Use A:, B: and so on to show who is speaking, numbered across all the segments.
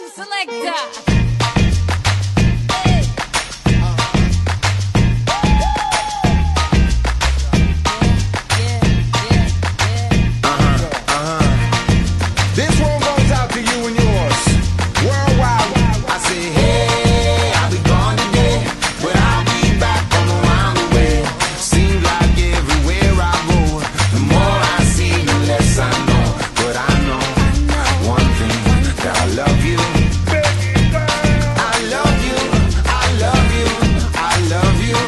A: selector.
B: This one goes out to you and yours. Worldwide, I say, hey, I'll be gone today, but I'll be back from around the way. Seems like everywhere I go, the more I see, the less I know. But I know one thing, that I love you. I love you, I love you, I love you.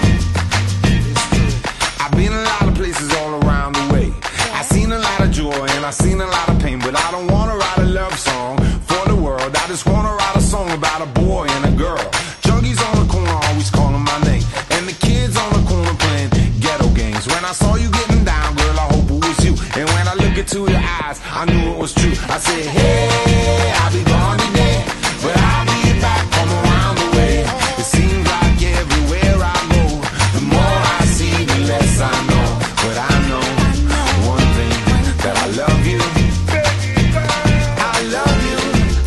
B: I've been a lot of places all around the way. I've seen a lot of joy and I've seen a lot of pain, but I don't wanna write a love song for the world. I just wanna write a song about a boy and a girl. Junkies on the corner always calling my name, and the kids on the corner playing ghetto games. When I saw you getting down, girl, I hope it was you. And when I look into your eyes, I knew it was true. I said, hey, I'll be gone today, but I'll be back from around the way. It seems like everywhere I go, the more I see, the less I know. But I know one thing, that I love you. I love you,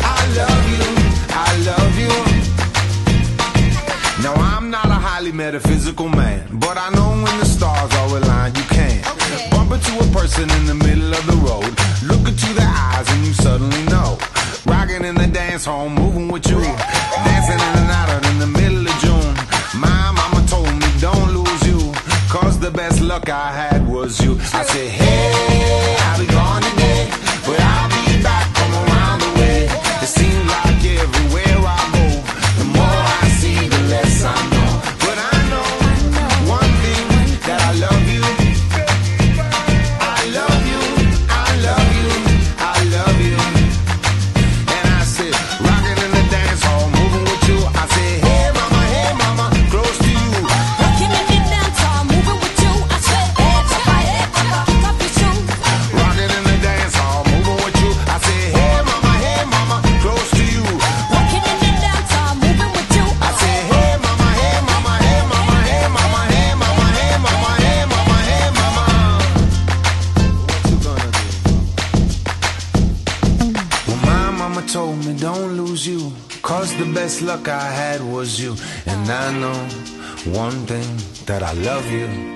B: I love you, I love you. Now I'm not a highly metaphysical man, but I know when the stars are aligned, you can bump into a person in the middle of the road, look into their eyes and you suddenly know. Rocking in the dance hall, moving with you, dancing in and out in the middle of June. My mama told me don't lose you, cause the best luck I had was you. I said, hey, I'll be gone today, but I'll be back from around the way. It seems like everywhere I go, the more I see, the less I know. But I know one thing, that I love you. I love you, I love you, I love you. And I said, rocking in the dance hall, moving with you. I said, hey mama, close to you.
A: Rocking in the dance hall, moving with you. I said, hey papa, kick off your shoes.
B: Rocking in the dance hall, moving with you. I said, hey mama, close to you.
A: Rocking in the dance hall, moving with you.
B: I said, hey mama, hey mama, hey mama, hey mama, hey mama, hey mama, hey mama, hey mama. What you gonna do? Well, my mama told me don't lose you, cause the best luck I had was you. And I know one thing, that I love you.